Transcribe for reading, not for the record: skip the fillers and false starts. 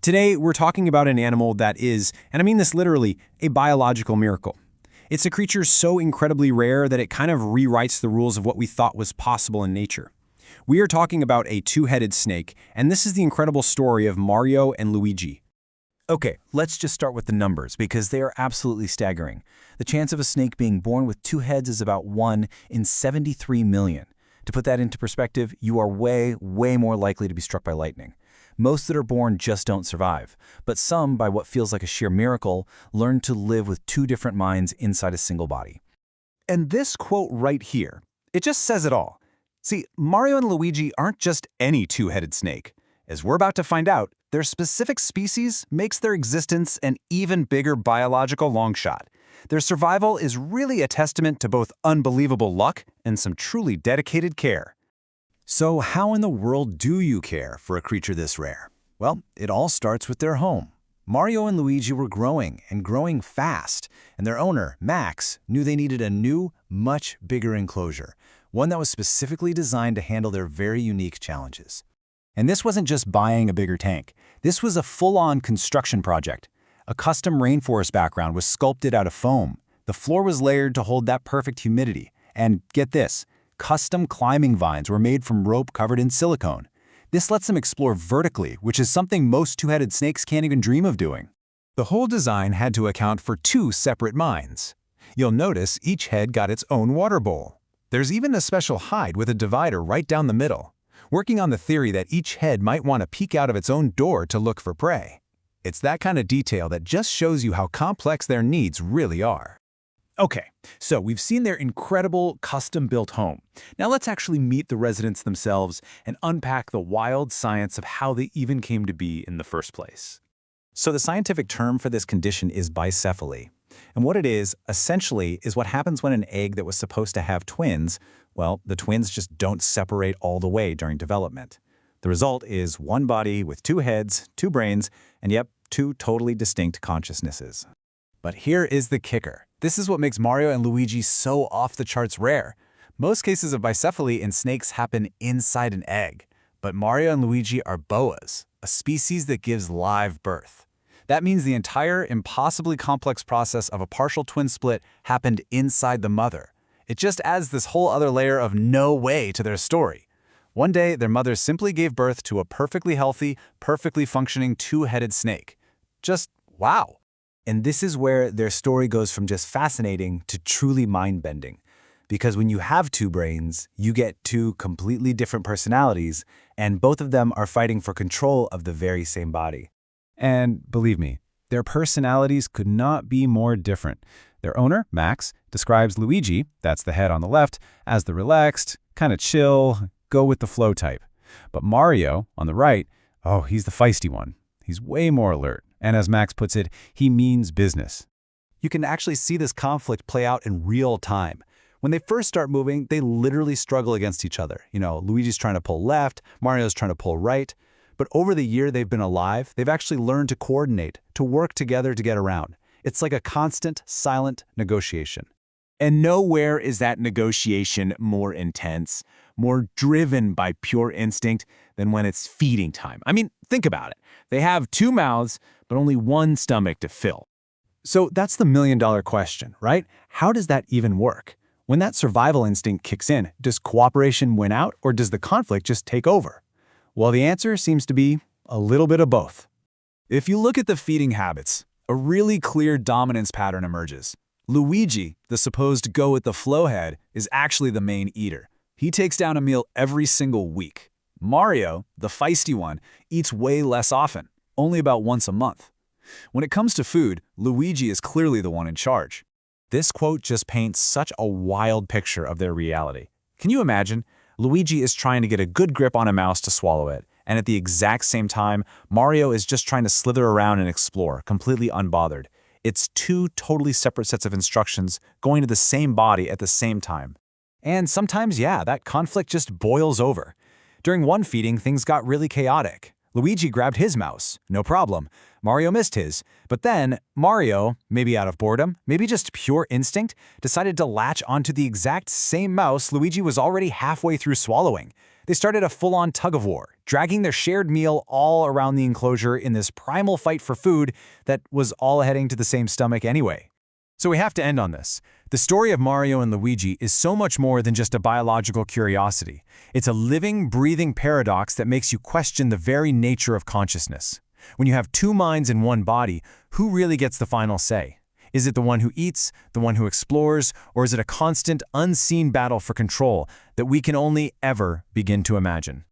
Today, we're talking about an animal that is, and I mean this literally, a biological miracle. It's a creature so incredibly rare that it kind of rewrites the rules of what we thought was possible in nature. We are talking about a two-headed snake, and this is the incredible story of Mario and Luigi. Okay, let's just start with the numbers because they are absolutely staggering. The chance of a snake being born with two heads is about 1 in 73 million. To put that into perspective, you are way more likely to be struck by lightning. Most that are born just don't survive, but some, by what feels like a sheer miracle, learn to live with two different minds inside a single body. And this quote right here, it just says it all. See, Mario and Luigi aren't just any two-headed snake. As we're about to find out, their specific species makes their existence an even bigger biological longshot. Their survival is really a testament to both unbelievable luck and some truly dedicated care. So how in the world do you care for a creature this rare? Well, it all starts with their home. Mario and Luigi were growing and growing fast, and their owner, Max, knew they needed a new, much bigger enclosure, one that was specifically designed to handle their very unique challenges. And this wasn't just buying a bigger tank. This was a full-on construction project. A custom rainforest background was sculpted out of foam. The floor was layered to hold that perfect humidity. And get this, custom climbing vines were made from rope covered in silicone. This lets them explore vertically, which is something most two-headed snakes can't even dream of doing. The whole design had to account for two separate minds. You'll notice each head got its own water bowl. There's even a special hide with a divider right down the middle, working on the theory that each head might want to peek out of its own door to look for prey. It's that kind of detail that just shows you how complex their needs really are. Okay, so we've seen their incredible custom-built home. Now let's actually meet the residents themselves and unpack the wild science of how they even came to be in the first place. So the scientific term for this condition is bicephaly. And what it is, essentially, is what happens when an egg that was supposed to have twins, well, the twins just don't separate all the way during development. The result is one body with two heads, two brains, and yep, two totally distinct consciousnesses. But here is the kicker. This is what makes Mario and Luigi so off-the-charts rare. Most cases of bicephaly in snakes happen inside an egg, but Mario and Luigi are boas, a species that gives live birth. That means the entire impossibly complex process of a partial twin split happened inside the mother. It just adds this whole other layer of no way to their story. One day, their mother simply gave birth to a perfectly healthy, perfectly functioning two-headed snake. Just wow. And this is where their story goes from just fascinating to truly mind-bending. Because when you have two brains, you get two completely different personalities, and both of them are fighting for control of the very same body. And believe me, their personalities could not be more different. Their owner, Max, describes Luigi, that's the head on the left, as the relaxed, kind of chill, go-with-the-flow type. But Mario, on the right, oh, he's the feisty one. He's way more alert. And as Max puts it, he means business. You can actually see this conflict play out in real time. When they first start moving, they literally struggle against each other. Luigi's trying to pull left, Mario's trying to pull right. But over the year they've been alive, they've actually learned to coordinate, to work together to get around. It's like a constant, silent negotiation. And nowhere is that negotiation more intense, more driven by pure instinct than when it's feeding time. I mean, think about it. They have two mouths, but only one stomach to fill. So that's the million-dollar question, right? How does that even work? When that survival instinct kicks in, does cooperation win out or does the conflict just take over? Well, the answer seems to be a little bit of both. If you look at the feeding habits, a really clear dominance pattern emerges. Luigi, the supposed go-with-the-flow head, is actually the main eater. He takes down a meal every single week. Mario, the feisty one, eats way less often, only about once a month. When it comes to food, Luigi is clearly the one in charge. This quote just paints such a wild picture of their reality. Can you imagine? Luigi is trying to get a good grip on a mouse to swallow it, and at the exact same time, Mario is just trying to slither around and explore, completely unbothered. It's two totally separate sets of instructions going to the same body at the same time. And sometimes, yeah, that conflict just boils over. During one feeding, things got really chaotic. Luigi grabbed his mouse, no problem. Mario missed his. But then, Mario, maybe out of boredom, maybe just pure instinct, decided to latch onto the exact same mouse Luigi was already halfway through swallowing. They started a full-on tug-of-war, dragging their shared meal all around the enclosure in this primal fight for food that was all heading to the same stomach anyway. So we have to end on this. The story of Mario and Luigi is so much more than just a biological curiosity. It's a living, breathing paradox that makes you question the very nature of consciousness. When you have two minds in one body, who really gets the final say? Is it the one who eats, the one who explores, or is it a constant, unseen battle for control that we can only ever begin to imagine?